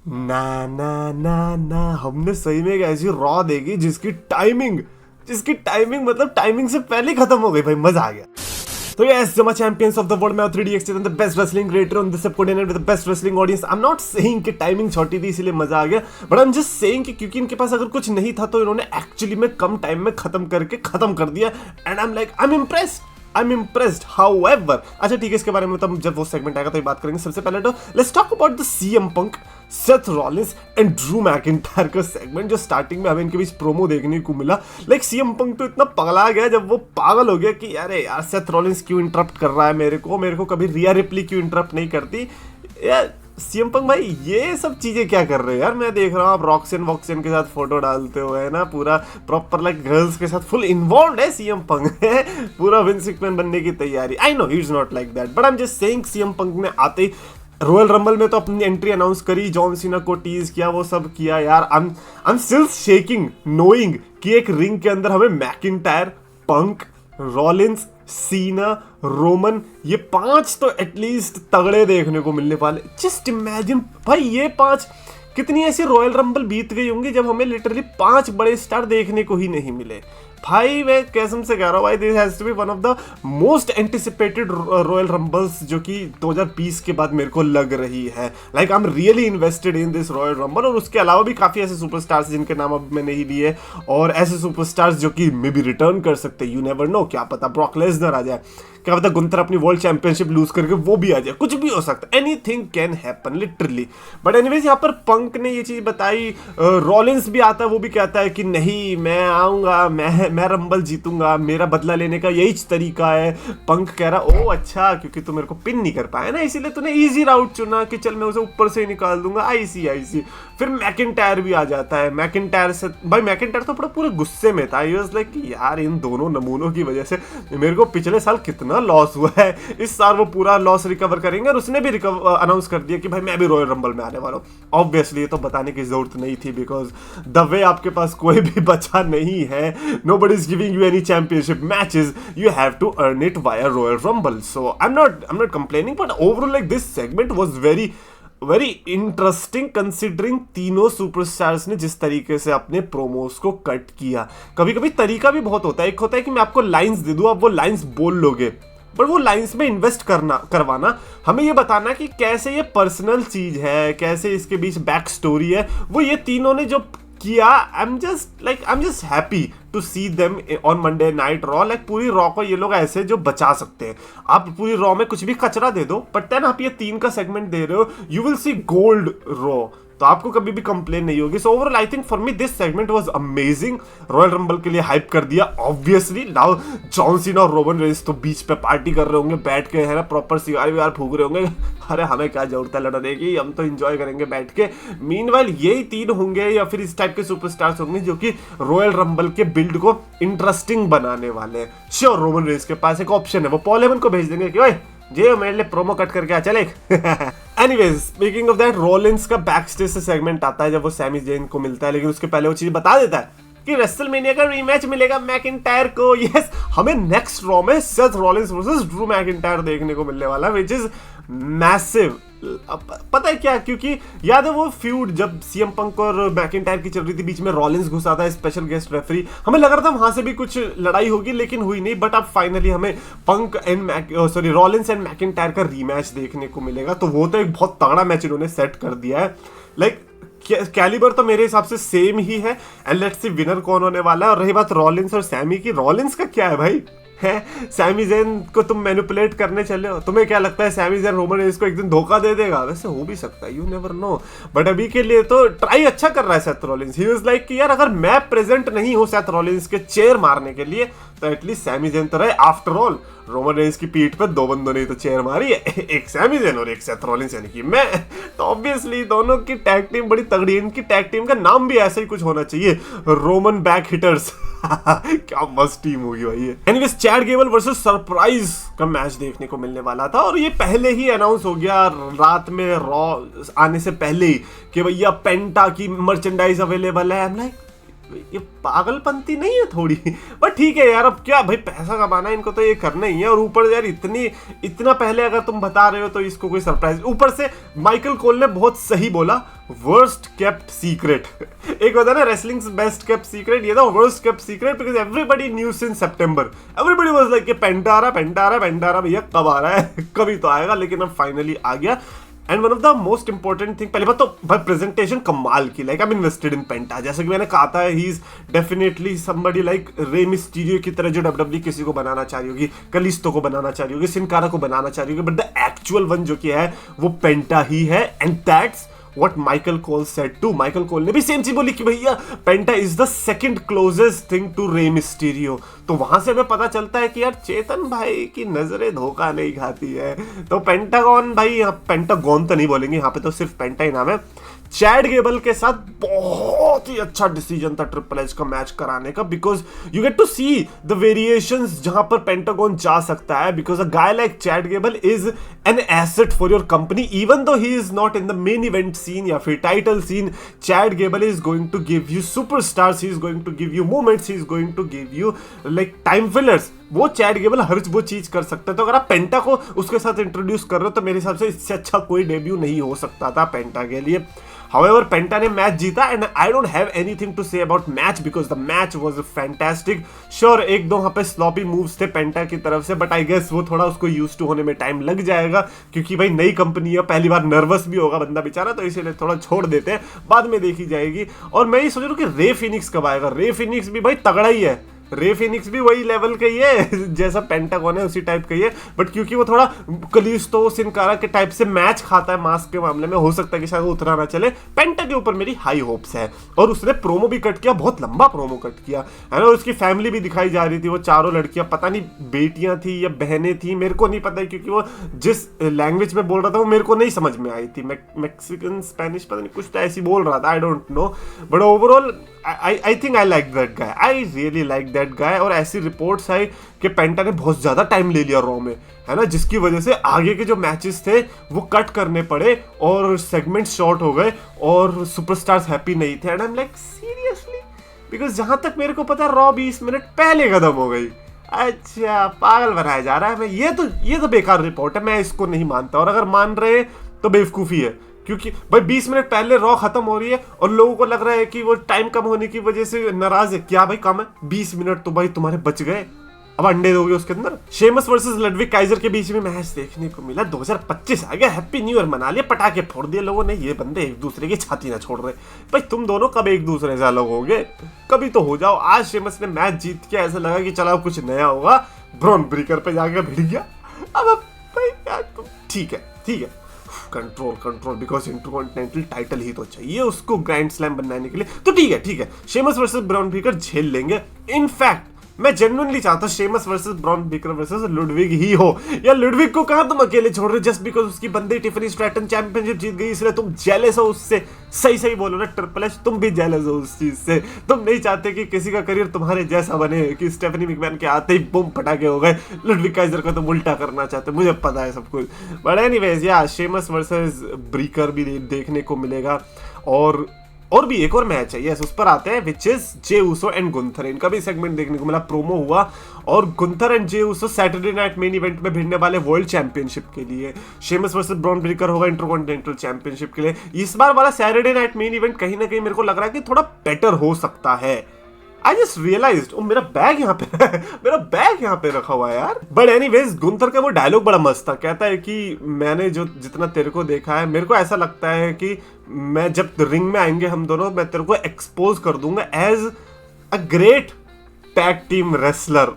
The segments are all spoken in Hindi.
ना ना ना ना, हमने सही में एक ऐसी रॉ देखी जिसकी टाइमिंग मतलब टाइमिंग से पहले ही खत्म हो गई भाई, मजा आ गया। तो यस, जो चैंपियंस ऑफ द वर्ल्ड में 3DX the best wrestling creator on this coordinate with the best wrestling audience. I am not saying कि टाइमिंग छोटी थी इसलिए मजा आ गया, but I am just saying कि क्योंकि इनके पास अगर कुछ नहीं था तो इन्होंने एक्चुअली में कम टाइम में खत्म कर दिया। And I am impressed however. अच्छा ठीक है, इसके बारे में तब जब वो सेगमेंट आएगा तो ये बात करेंगे। सबसे पहले तो let's talk about the CM Punk, Seth Rollins and Drew McIntyre का सेगमेंट, जो स्टार्टिंग में हमें इनके बीच प्रोमो देखने को मिला। लाइक सीएम पंक तो इतना पगला गया जब वो पागल हो गया कि यार सेथ रॉलिंस क्यों इंटरप्ट कर रहा है मेरे को कभी रिया रिप्ली क्यों इंटरप्ट नहीं करती यार। सीएम पंक भाई ये सब चीजें क्या कर रहे हो यार? मैं देख रहा हूँ आप रॉक्सन के साथ फोटो डालते हो, है ना, पूरा प्रॉपर लाइक गर्ल्स के साथ फुल इन्वॉल्व है सीएम पंक है, पूरा विंस मैकमैन बनने की तैयारी। I know he is not like that, but I am just saying CM Punk ने आते ही रॉयल रंबल में तो अपनी एंट्री अनाउंस करी, जॉन सीना को टीज किया, वो सब किया यार। I am still shaking knowing कि एक रिंग के अंदर हमें मैकिंटायर, पंक, रॉलिंस, सीना, रोमन, ये 5 तो एटलीस्ट तगड़े देखने को मिलने वाले। जस्ट इमेजिन भाई, ये 5 कितनी ऐसी रॉयल रंबल बीत गई होंगी जब हमें लिटरली 5 बड़े स्टार देखने को ही नहीं मिले। भाई मैं कसम से कह रहा हूँ भाई, this has to be one of the most anticipated Royal Rumbles जो कि 2020 के बाद मेरे को लग रही है। Like I am really invested in this royal rumble. और उसके अलावा भी काफी ऐसे सुपरस्टार्स जिनके नाम अब मैं नहीं लिए, और ऐसे सुपरस्टार्स जो कि मे बी रिटर्न कर सकते, यू नेवर नो, क्या पता ब्रॉक लेसनर आ जाए, क्या पता गुंथर अपनी वर्ल्ड चैंपियनशिप लूज करके वो भी आ जाए, कुछ भी हो सकता है, anything can happen literally. But anyways यहाँ पर पंक ने ये चीज बताई, रॉलिंस भी आता है, वो भी कहता है कि नहीं मैं आऊंगा, मैं रंबल जीतूंगा, मेरा बदला लेने का यही तरीका है। पंक कह रहा ओ अच्छा, क्योंकि तू मेरे को पिन नहीं कर पाया ना, इसीलिए तूने इजी राउट चुना कि चल मैं उसे ऊपर से ही निकाल दूंगा, आई सी। फिर मैकिंटायर भी आ जाता है। मैकिंटायर से भाई, मैकिंटायर तो पूरे गुस्से में था, ही वाज लाइक यार इन दोनों नमूनों की वजह से मेरे को पिछले साल कितना लॉस हुआ है, इस साल वो पूरा लॉस रिकवर करेंगे। और उसने भी अनाउंस कर दिया कि भाई मैं भी रॉयल रंबल में आने वाला हूँ। ऑब्वियसली ये तो बताने की जरूरत नहीं थी, बिकॉज द वे आपके पास कोई भी बचा नहीं है, nobody is giving you any championship matches, you have to earn it via Royal Rumble. So I am not complaining, but overall like this segment was very interesting considering तीनों सुपरस्टार्स ने जिस तरीके से अपने प्रोमोस को कट किया। कभी कभी तरीका भी बहुत होता है, एक होता है कि मैं आपको लाइंस दे दूं, आप वो लाइंस बोल लोगे, पर वो लाइंस में इन्वेस्ट करवाना, हमें ये बताना कि कैसे ये पर्सनल चीज है, कैसे इसके बीच बैक स्टोरी है, वो ये तीनों ने जो किया। I am just happy to see them on Monday night Raw. Like पूरी रॉ को ये लोग ऐसे जो बचा सकते हैं। आप पूरी रॉ में कुछ भी कचरा दे दो, बट देन आप ये 3 का सेगमेंट दे रहे हो, you will see gold raw, तो आपको कभी भी कंप्लेन नहीं होगी। So overall I think for me this segment was amazing. Royal rumble के लिए हाइप कर दिया ऑब्वियसली। नाउ जॉन सीना और रोमन रेंस तो बीच पे पार्टी कर रहे होंगे बैठ के, है ना, प्रॉपर सिगार विगार फूक रहे होंगे। अरे हमें क्या जरूरत है लड़ने की, हम तो एंजॉय करेंगे बैठ के। मीनवाइल यही 3 होंगे या फिर इस टाइप के सुपरस्टार्स होंगे जो कि रॉयल रंबल के बिल्ड को इंटरेस्टिंग बनाने वाले हैं। श्योर रोमन रेंस के पास एक ऑप्शन है, वो पॉल हेमन को भेज देंगे कि ओए जे मेरे लिए प्रोमो कट करके आ चले। Anyways speaking of that, Rollins का बैक स्टेज से सेगमेंट आता है जब वो सैमी जेन को मिलता है, लेकिन उसके पहले वो चीज बता देता है कि रेसलमेनिया का रीमैच मिलेगा मैकिंटायर को। यस, हमें नेक्स्ट रॉ में Seth Rollins versus Drew McIntyre देखने को मिलने वाला, व्हिच इज मैसिव। पता है क्या, क्योंकि याद है वो फ्यूड जब सीएम पंक और मैकिंटायर की चल रही थी, बीच में रॉलिंस घुसा था स्पेशल गेस्ट रेफरी, हमें लग रहा था वहां से भी कुछ लड़ाई होगी, लेकिन हुई नहीं। बट अब फाइनली हमें पंक एंड रॉलिंस एंड मैकिंटायर का रीमैच देखने को मिलेगा, तो वो तो एक बहुत तगड़ा मैच इन्होंने सेट कर दिया है। लाइक कैलिबर तो मेरे हिसाब से सेम ही है, एंड लेट्स सी विनर कौन होने वाला है। और रही बात रॉलिंस और सैमी की, रॉलिंस का क्या है भाई, है सैमी ज़ेन को तुम मैनिपुलेट करने चले हो, तुम्हें क्या लगता है सैमी ज़ेन रोमन रेंस को एक दिन धोखा दे देगा? वैसे हो भी सकता है, यू नेवर नो। बट अभी के लिए तो ट्राई अच्छा कर रहा है Seth Rollins. He was like कि यार अगर मैं प्रेजेंट नहीं हूं सेथ रॉलिंस के चेयर मारने के लिए, तो एटलीस्ट सैमी ज़ेन तो रहे। आफ्टर ऑल रोमन रेंस की पीठ पे 2 बंदों ने तो चेयर मारी है, एक सैमी ज़ेन और एक सेथ रॉलिंस यानी कि मैं। तो ऑब्वियसली दोनों की टैग टीम बड़ी तगड़ी है। इनकी टैग टीम का नाम भी ऐसा ही कुछ होना चाहिए, रोमन बैक हिटर्स। क्या मस्त टीम होगी भाई ये। Anyways Chad Gable versus surprise का मैच देखने को मिलने वाला था, और ये पहले ही अनाउंस हो गया रात में रॉ आने से पहले ही कि भैया पेंटा की मर्चेंडाइज अवेलेबल है। I'm like, ये पागलपंती नहीं है थोड़ी? बट ठीक है यार, अब क्या भाई, पैसा कमाना है इनको तो ये करना ही है। और ऊपर यार इतना पहले अगर तुम बता रहे हो तो इसको कोई सरप्राइज। ऊपर से माइकल कोल ने बहुत सही बोला, वर्स्ट केप्ट सीक्रेट। एक होता है ना रेसलिंग्स बेस्ट केप्ट सीक्रेट, ये था worst kept secret because everybody knew since September. Everybody was like Penta आ रहा भैया, कब आ रहा है? कभी तो आएगा, लेकिन अब फाइनली आ गया। And one of the most important thing, पहले बात तो भाई प्रेजेंटेशन कमाल की, like I am invested in Penta. जैसे कि मैंने कहा था, he is definitely somebody like Rey Mysterio की तरह, जो डब्ल्यूडब्ल्यूई किसी को बनाना चाह रही होगी, कलिस्टो को बनाना चाह रही होगी, सिन कारा को बनाना चाह रही होगी, बट द एक्चुअल वन जो कि है वो पेंटा ही है। And that's what Michael Cole said too. Michael Cole ने भी सेम चीज बोली कि भैया Penta is the second closest thing to Rey Mysterio. तो वहां से हमें पता चलता है कि यार चेतन भाई की नजरें धोखा नहीं खाती है। तो पेंटागॉन भाई, यहाँ पेंटागॉन तो नहीं बोलेंगे, यहाँ पे तो सिर्फ पेंटा ही नाम है। चैड गेबल के साथ बहुत ही अच्छा डिसीजन था ट्रिपल एच का मैच कराने का, because you get to see the variations जहां पर पेंटागॉन जा सकता है, because a guy like Chad Gable is an asset for your company, even though he is not in the main event scene या फिर title scene. Chad Gable is going to give you superstars, he is going to give you moments, he is going to give you like time fillers. वो चैड गेबल हर वो चीज कर सकता है। तो अगर आप पेंटा को उसके साथ इंट्रोड्यूस कर रहे हो तो मेरे हिसाब से इससे अच्छा कोई डेब्यू नहीं हो सकता था पेंटा के लिए। However, पेंटा ने मैच जीता and I don't have anything to say about match because the match was fantastic. Sure एक दो वहां पे स्लॉपी मूव्स थे पेंटा की तरफ से, बट आई गेस वो थोड़ा उसको यूज टू होने में टाइम लग जाएगा, क्योंकि भाई नई कंपनी है, पहली बार नर्वस भी होगा बंदा बेचारा, तो इसीलिए थोड़ा छोड़ देते हैं, बाद में देखी जाएगी। और मैं ये सोच रहा हूँ कि रे फिनिक्स कब आएगा। रे फिनिक्स भी भाई तगड़ा ही है, रे फिनिक्स भी वही लेवल का ही है जैसा पेंटागॉन है, उसी टाइप का ही है। बट क्योंकि वो थोड़ा कलिस्टो सिन कारा के टाइप से मैच खाता है मास्क के मामले में, हो सकता है कि शायद वो उतना ना चले। पेंटा के ऊपर मेरी हाई होप्स है। और उसने प्रोमो भी कट किया, बहुत लंबा प्रोमो कट किया है ना। उसकी फैमिली भी दिखाई जा रही थी, वो चारों लड़कियां, पता नहीं बेटियां थी या बहनें थी, मेरे को नहीं पता है, क्योंकि वो जिस लैंग्वेज में बोल रहा था वो मेरे को नहीं समझ में आई थी। मैक्सिकन स्पेनिश पता नहीं कुछ तो ऐसी बोल रहा था, I don't know. But overall I think I like that guy. I really like that guy. और ऐसी रिपोर्ट्स आई कि पेंटा ने बहुत ज्यादा टाइम ले लिया रॉ में, है ना, जिसकी वजह से आगे के जो मैचेस थे वो कट करने पड़े और सेगमेंट शॉर्ट हो गए और सुपरस्टार्स हैप्पी नहीं थे। And I am like seriously, because जहां तक मेरे को पता है रॉ 20 मिनट पहले खत्म हो गई। अच्छा, पागल बनाया जा रहा है। मैं ये तो बेकार रिपोर्ट है, मैं इसको नहीं मानता। और अगर मान रहे हैं तो बेवकूफी है, क्योंकि भाई 20 मिनट पहले रॉ खत्म हो रही है और लोगों को लग रहा है कि वो टाइम कम होने की वजह से नाराज है। क्या भाई कम है? 20 मिनट तो भाई तुम्हारे बच गए, अब अंडे दोगे उसके अंदर। शेमस वर्सेस लडविग काइजर के बीच में मैच देखने को मिला। 2025 आ गया, हैप्पी न्यू ईयर मना लिया, पटाखे फोड़ दिए लोगों ने। ये बंदे एक दूसरे की छाती ना छोड़ रहे। भाई तुम दोनों कब एक दूसरे से अलग होगे? कभी तो हो जाओ। आज शेमस ने मैच जीत के ऐसा लगा कि चला कुछ नया होगा, ब्रॉन ब्रेकर पे जाकर भिड़ गया। अब भाई यार ठीक है, कंट्रोल बिकॉज इंटरकॉन्टिनेंटल टाइटल ही तो चाहिए उसको ग्रैंड स्लैम बनाने के लिए। तो ठीक है, शेमस वर्सेस ब्रॉन ब्रेकर झेल लेंगे। इनफैक्ट मैं जेन्युइनली चाहता हूं Sheamus versus Bron Breakker versus Ludwig ही हो। या लुडविग को कहां तुम अकेले छोड़ रहे हो जस्ट बिकॉज उसकी बंदी टिफनी स्ट्रैटन चैंपियनशिप जीत गई, इसलिए तुम जेलस हो उससे। सही बोलो ना ट्रिपल एच, तुम भी जेलस हो उस चीज से। तुम नहीं चाहते कि किसी का करियर तुम्हारे जैसा बने, कि स्टेफनी मैकमैन के आते ही बुम पटाखे हो गए। लुडविग काइजर का तुम उल्टा करना चाहते, मुझे पता है सब कुछ। बट एनीवेज या शेमस वर्सेस ब्रेकर भी देखने को मिलेगा। और भी एक और मैच है, यस, उस पर आते हैं, which is Jey Uso and Gunther. इनका भी सेगमेंट देखने को मिला, प्रोमो हुआ। और Gunther and Jey Uso Saturday night main event में भिड़ने वाले वर्ल्ड चैंपियनशिप के लिए। शेमस वर्सेस ब्रॉन ब्रेकर होगा इंटरकॉन्टिनेंटल चैंपियनशिप के लिए। इस बार वाला सैटरडे नाइट मेन इवेंट कहीं ना कहीं मेरे को लग रहा है कि थोड़ा बेटर हो सकता है। आई जस्ट रियलाइज्ड, मेरा बैग यहाँ पे रखा हुआ है यार। बट एनीवेज गुंथर का वो डायलॉग बड़ा मस्त था। कहता है कि मैंने जो जितना तेरे को देखा है, मेरे को ऐसा लगता है कि मैं जब रिंग में आएंगे हम दोनों, मैं तेरे को एक्सपोज कर दूंगा as a great tag team wrestler.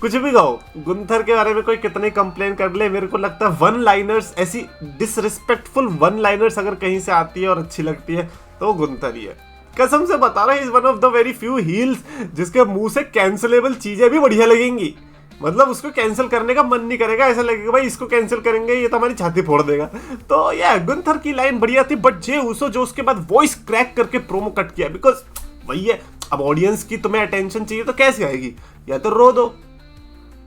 कुछ भी कहो, गुंथर के बारे में कोई कितने कंप्लेन कर ले, मेरे को लगता है वन लाइनर्स, ऐसी डिसरिस्पेक्टफुल वन लाइनर्स अगर कहीं से आती है और अच्छी लगती है तो गुंथर ही है। कसम से बता रहा है, is one of the very few heels जिसके मुंह से कैंसिलेबल चीजें भी बढ़िया लगेंगी। मतलब उसको कैंसिल करने का मन नहीं करेगा, ऐसा लगेगा भाई इसको कैंसिल करेंगे ये तो हमारी छाती फोड़ देगा। तो या गुंथर की लाइन बढ़िया थी। बट जे ऊसो जो उसके बाद वॉइस क्रैक करके प्रोमो कट किया, बिकॉज वही है, अब ऑडियंस की तुम्हें अटेंशन चाहिए तो कैसे आएगी? या तो रो दो,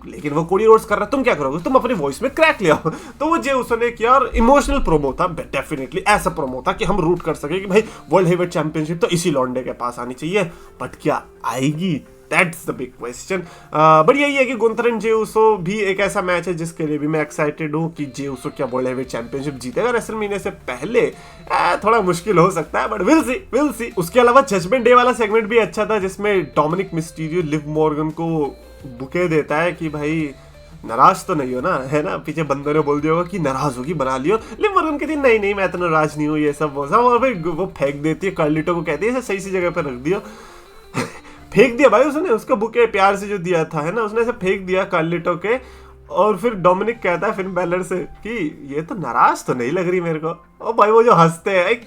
लेकिन वो कोडी रोड्स कर रहा है, तुम क्या करोगे, तुम अपनी वॉइस में क्रैक ले आओ। तो वो जे उसने किया और इमोशनल प्रोमो था, डेफिनेटली ऐसा प्रोमो था कि हम रूट कर सके कि भाई वर्ल्ड हेवीवेट चैंपियनशिप तो इसी लॉन्डे के पास आनी चाहिए, बट क्या आएगी, that's the big question. But यही है कि गुंथर एंड जे उसो भी एक ऐसा मैच है जिसके लिए भी मैं एक्साइटेड हूँ कि जे उसो क्या वर्ल्ड हेवीवेट चैंपियनशिप जीतेगा रेसलमेनिया से पहले। थोड़ा मुश्किल हो सकता है, बट विल सी। उसके अलावा जजमेंट डे वाला सेगमेंट भी अच्छा था, जिसमें डोमिनिक मिस्टीरियो लिव मॉर्गन को बुके देता है कि भाई नाराज तो नहीं हो ना, है ना। पीछे बंदों ने बोल दिया होगा कि नाराज होगी, बना लियो। लिव मॉर्गन कहती है नहीं मैं तो नाराज नहीं हूँ, ये सब वो सब, और फिर वो फेंक देती है कार्लिटो को, कहती है सही सी जगह पर रख दियो। फेंक दिया भाई उसने, उसका बुके प्यार से जो दिया था, है ना, उसने ऐसे फेंक दिया कार्लिटो के। और फिर डोमिनिक कहता है फिन बैलर से कि ये तो नाराज तो नहीं लग रही मेरे को। और भाई वो जो हंसते हैं,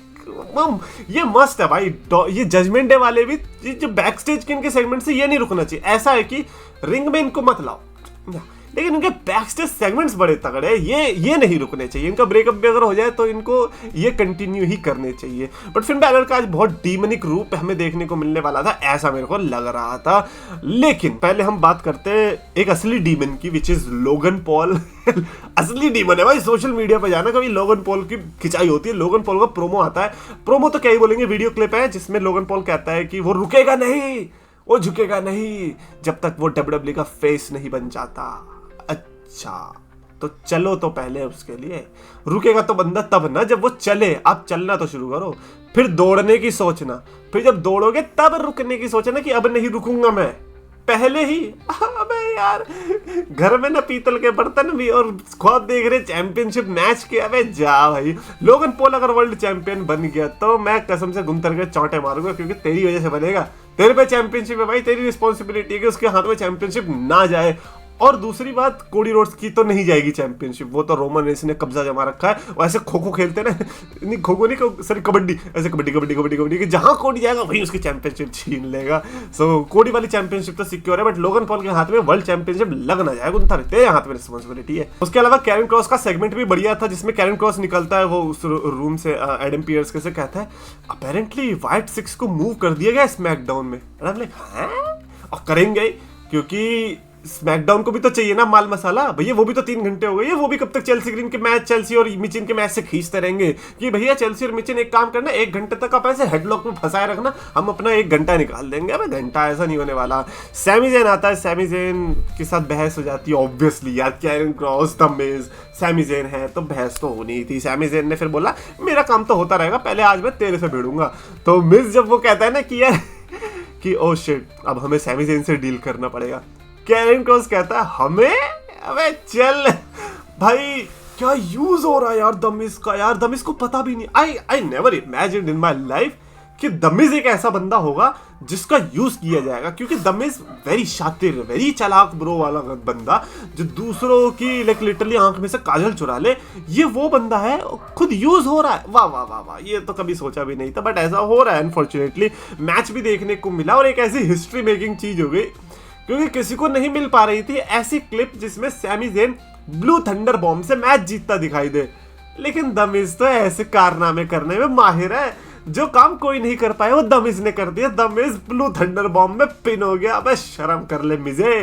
ये मस्त है भाई। ये जजमेंट डे वाले भी, जो बैक स्टेज के इनके सेगमेंट से ये नहीं रुकना चाहिए। ऐसा है कि रिंग में इनको मत लाओ, लेकिन इनके बैक स्टेज सेगमेंट्स बड़े तगड़े हैं, ये नहीं रुकने चाहिए। इनका ब्रेकअप भी अगर हो जाए तो इनको ये कंटिन्यू ही करने चाहिए। बट फिन बैलर का आज बहुत डीमनिक रूप हमें देखने को मिलने वाला था, ऐसा मेरे को लग रहा था। लेकिन पहले हम बात करते हैं एक असली डीमन की, विच इज लोगन पॉल। असली डीमन है भाई। सोशल मीडिया पर जाना, कभी लोगन पॉल की खिंचाई होती है, लोगन पॉल का प्रोमो आता है। प्रोमो तो क्या ही बोलेंगे, वीडियो क्लिप है जिसमें लोगन पॉल कहता है कि वो रुकेगा नहीं, वो झुकेगा नहीं जब तक वो WWE का फेस नहीं बन जाता। अच्छा तो चलो, तो पहले उसके लिए रुकेगा तो बंदा तब ना जब वो चले। आप चलना तो शुरू करो, फिर दौड़ने की सोचना, फिर जब दौड़ोगे तब रुकने की सोचना कि अब नहीं रुकूंगा मैं, पहले ही। अबे यार, घर में ना पीतल के बर्तन भी और ख्वाब देख रहे चैंपियनशिप मैच के। अबे जा भाई, लोगन पॉल अगर वर्ल्ड चैंपियन बन गया तो मैं कसम से गुंथर के चौंटे मारूंगा, क्योंकि तेरी वजह से बनेगा। तेरे पे चैंपियनशिप है भाई, तेरी रिस्पॉन्सिबिलिटी है कि उसके हाथ में चैंपियनशिप ना जाए। और दूसरी बात, कोडी रोड्स की तो नहीं जाएगी चैंपियनशिप, वो तो रोमन रेंस ने कब्जा जमा रखा है। वैसे खो खो खेलते ना, नहीं खो खो नहीं, सॉरी कबड्डी, ऐसे कबड्डी कबड्डी कबड्डी कबड्डी कि जहां कोडी जाएगा वही उसकी चैंपियनशिप छीन लेगा। सो कोडी वाली चैंपियनशिप तो सिक्योर है, बट लोगन पॉल के हाथ में वर्ल्ड चैंपियनशिप लग ना जाए, गुंथर तेरे हाथ में रिस्पॉन्सिबिलिटी है। उसके अलावा कैरन क्रॉस का सेगमेंट भी बढ़िया था, जिसमें कैरन क्रॉस निकलता है वो उस रूम से, एडम पियर्स के से कहता है अपेरेंटली व्हाइट सिक्स को मूव कर दिया गया स्मैकडाउन में। और करेंगे, क्योंकि स्मैकडाउन को भी तो चाहिए ना माल मसाला भैया। वो भी तो 3 घंटे हो गए, वो भी कब तक चेल्सी ग्रीन के मैच, चेल्सी और मिचिन के मैच से खींचते रहेंगे कि भैया चेल्सी और मिचिन एक काम करना, 1 घंटे तक आप ऐसे हेडलॉक में फंसाए रखना, हम अपना 1 घंटा निकाल देंगे। अब घंटा ऐसा नहीं होने वाला। सैमी ज़ेन आता है, सैमी ज़ेन के साथ बहस हो जाती है ऑब्वियसली यार, Karrion Kross the Miz, Sami Zayn है तो बहस तो होनी ही थी। सैमी ज़ेन ने फिर बोला मेरा काम तो होता रहेगा, पहले आज मैं तेरे से भिड़ूंगा। तो मिज जब वो कहता है ना कि यार कि ओ शिट, अब हमें सैमी ज़ेन से डील करना पड़ेगा, कैरन क्रॉस कहता है हमें, अबे चल भाई, क्या यूज हो रहा है यार द मिज का। यार द मिज को पता भी नहीं, I never imagined in my life कि द मिज एक ऐसा बंदा होगा जिसका यूज किया जाएगा, क्योंकि द मिज वेरी शातिर, वेरी चालाक ब्रो वाला बंदा, जो दूसरों की लाइक लिटरली आंख में से काजल चुरा ले, ये वो बंदा है, खुद यूज हो रहा है। वाह वाह वाह वाह, ये तो कभी सोचा भी नहीं था, बट ऐसा हो रहा है अनफॉर्चुनेटली। मैच भी देखने को मिला और एक ऐसी हिस्ट्री मेकिंग चीज हो गई, क्योंकि किसी को नहीं मिल पा रही थी ऐसी क्लिप जिसमें Sami Zayn Blue Thunder Bomb से मैच जीतता दिखाई दे। लेकिन द मिज तो ऐसे कारनामे करने में माहिर है, जो काम कोई नहीं कर पाया वो द मिज ने कर दिया। The Miz blue Thunder bomb में पिन हो गया। अबे शर्म कर ले मिजे,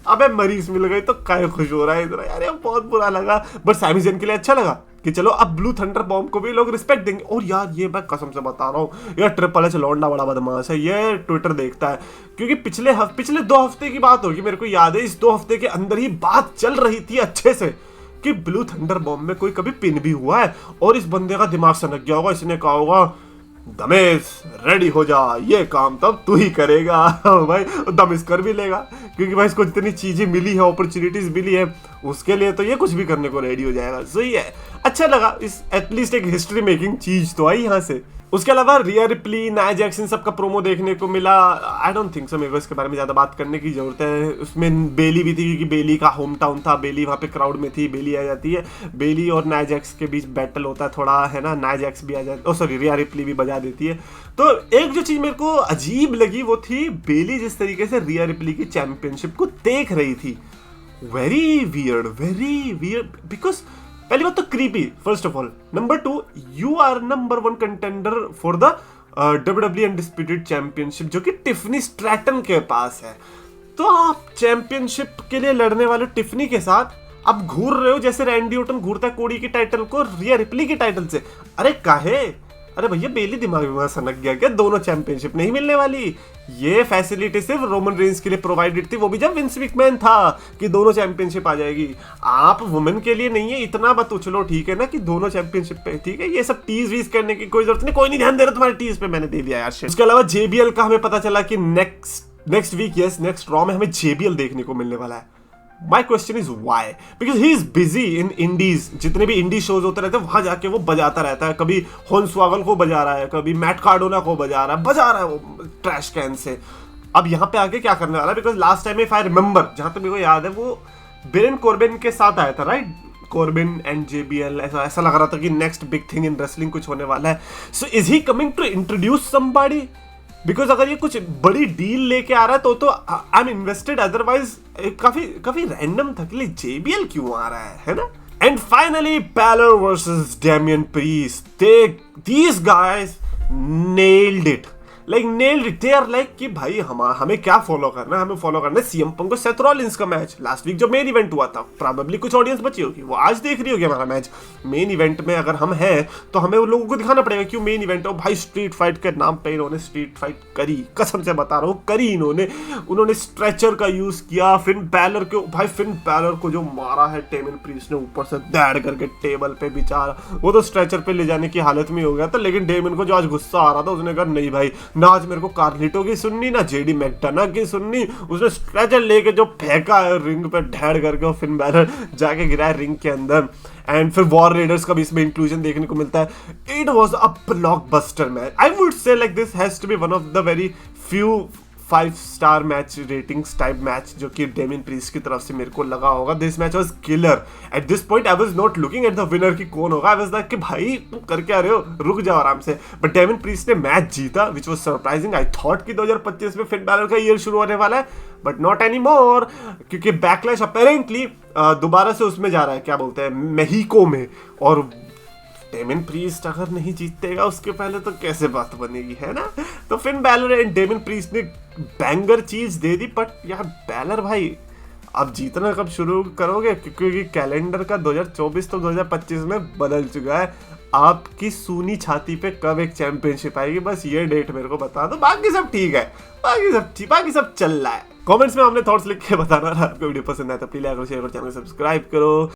अबे मरीज मिल गई तो काय खुश हो रहा है इधर यार, ये बहुत बुरा लगा। बट सैमी ज़ेन के लिए अच्छा लगा कि चलो अब ब्लू थंडर बॉम्ब को भी लोग रिस्पेक्ट देंगे। और यार ये मैं कसम से बता रहा हूँ यार, ट्रिपल एच लौंडा बड़ा बदमाश है, ये ट्विटर देखता है, क्योंकि पिछले 2 हफ्ते की बात होगी, मेरे को याद है इस 2 हफ्ते के अंदर ही बात चल रही थी अच्छे से कि ब्लू थंडर बॉम्ब में कोई कभी पिन भी हुआ है। और इस बंदे का दिमाग सनक गया होगा, इसने कहा होगा दमेश रेडी हो जा, ये काम तब तू ही करेगा। भाई दमेश कर भी लेगा, क्योंकि भाई इसको जितनी चीजें मिली है, अपॉर्चुनिटीज मिली है, उसके लिए तो ये कुछ भी करने को रेडी हो जाएगा। सही है, अच्छा लगा, इस एटलीस्ट एक हिस्ट्री मेकिंग चीज तो आई यहाँ से। उसके अलावा रिया रिप्ली, नाया जैक्सन सबका प्रोमो देखने को मिला। आई डोंट थिंक सो, मेरे को इसके बारे में ज़्यादा बात करने की जरूरत है। उसमें बेली भी थी, क्योंकि बेली का होम टाउन था, बेली वहाँ पे क्राउड में थी, बेली आ जाती है, बेली और नाया जैक्स के बीच बैटल होता है थोड़ा, है ना, नाया जैक्स भी आ जाती, सॉरी रिया रिप्ली भी बजा देती है। तो एक जो चीज़ मेरे को अजीब लगी वो थी बेली जिस तरीके से रिया रिप्ली की चैंपियनशिप को देख रही थी। वेरी वियर्ड, बिकॉज पहली बात तो creepy, first of all. Number 2, you are number 1 contender for the WWE undisputed championship, जो कि टिफनी स्ट्रैटन के पास है। तो आप चैंपियनशिप के लिए लड़ने वाले टिफनी के साथ अब घूर रहे हो जैसे रैंडी ऑर्टन घूरता है कोडी की टाइटल को रिया रिप्ली की टाइटल से। अरे काहे? अरे भैया बेली दिमाग में सनक गया क्या? दोनों चैंपियनशिप नहीं मिलने वाली। ये फैसिलिटी सिर्फ रोमन रेंस के लिए प्रोवाइडेड थी, वो भी जब विंस मैकमैन था, कि दोनों चैंपियनशिप आ जाएगी। आप वुमेन के लिए नहीं है, इतना मत उछलो, ठीक है ना, कि दोनों चैंपियनशिप पे, ठीक है। ये सब टीज वीज करने की कोई जरूरत नहीं, कोई नहीं ध्यान दे रहा तुम्हारे टीज पे, मैंने दे दिया यार। इसके अलावा जेबीएल का हमें पता चला कि नेक्स्ट वीक नेक्स्ट रॉ में हमें जेबीएल देखने को मिलने वाला है। My question is why? Because he is busy in indies. जितने भी इंडी शोज होते रहते हैं वहां जाके वो बजाता रहता है। कभी होन्सवागल को बजा रहा है, कभी मैट कार्डोना को बजा रहा है वो ट्रैश कैन से। अब यहाँ पे आके क्या करने वाला है? Because last time if I remember, जहां तक मेरे को याद है, वो बेरन कॉर्बिन के साथ आया था, राइट? कॉर्बिन एंड जेबीएल, ऐसा लग रहा था कि next big thing in wrestling कुछ होने वाला है। So is he coming to introduce somebody? Because अगर ये कुछ बड़ी डील लेके आ रहा है तो आई एम इन्वेस्टेड, अदरवाइज काफी रैंडम था कि जेबीएल क्यों आ रहा है ना? And finally Balor versus Damian Priest, these guys nailed it. Nailed it. They are like कि भाई हमें क्या फॉलो करना है? हमें फॉलो करना है सीएम पंक और सेथ रॉलिंस का मैच। लास्ट वीक जो मेन इवेंट हुआ था, प्रोबेबली कुछ ऑडियंस बची होगी, वो आज देख रही होगी हमारा मैच। मेन इवेंट में अगर हम हैं तो हमें उन लोगों को दिखाना पड़ेगा क्यों मेन इवेंट है। भाई स्ट्रीट फाइट के नाम पे इन्होंने स्ट्रीट फाइट करी, कसम से बता रहा हूँ, करी उन्होंने स्ट्रेचर का यूज किया। फिन बैलर को जो मारा है डेमियन प्रीस्ट ने ऊपर से दौड़ करके टेबल पे, बेचारा वो तो स्ट्रेचर पे ले जाने की हालत में हो गया था। लेकिन डेमियन को जो आज गुस्सा आ रहा था, उसने कहा नहीं भाई, ना आज मेरे को कार्लिटो की सुननी, ना जेडी मैकडोनाल्ड की सुननी। उसने स्ट्रेचर लेके जो फेंका है रिंग पे ढेड़ करके, फिन बैलर जाके गिरा है रिंग के अंदर। एंड फिर वॉर रेडर्स का भी इसमें इंक्लूजन देखने को मिलता है। It was a blockbuster match. I would say like this has to be one of the very few 5-star match ratings type match जो कि डेमियन प्रीस्ट की तरफ से मेरे को लगा होगा। This match was killer. At this point I was not looking at the winner की कौन होगा। आई वाज लाइक कि भाई तुम कर क्या रहे हो, रुक जाओ आराम से। बट डेमियन प्रीस्ट ने मैच जीता, which was surprising. I thought कि 2025 में फिन बैलर का ईयर शुरू होने वाला है, बट नॉट एनी मोर, क्योंकि बैकलैश अपेरेंटली दोबारा से उसमें जा रहा है, क्या बोलते हैं, मेहिको में। और डेमियन प्रीस्ट अगर नहीं जीतेगा उसके पहले तो कैसे बात बनेगी, है ना? तो Finn Balor and Damien priest ने बैंगर चीज दे दी। बट यार बैलर भाई, अब जीतना कब शुरू करोगे? क्योंकि कैलेंडर का 2024 तो 2025 में बदल चुका है। आपकी सूनी छाती पे कब एक चैंपियनशिप आएगी, बस ये डेट मेरे को बता दो। बाकी सब ठीक है, बाकी सब चल रहा है। कमेंट्स में हमने थॉट्स लिख के बताना। आपको वीडियो पसंद आया तो प्लीज लाइक और शेयर और चैनल सब्सक्राइब करो।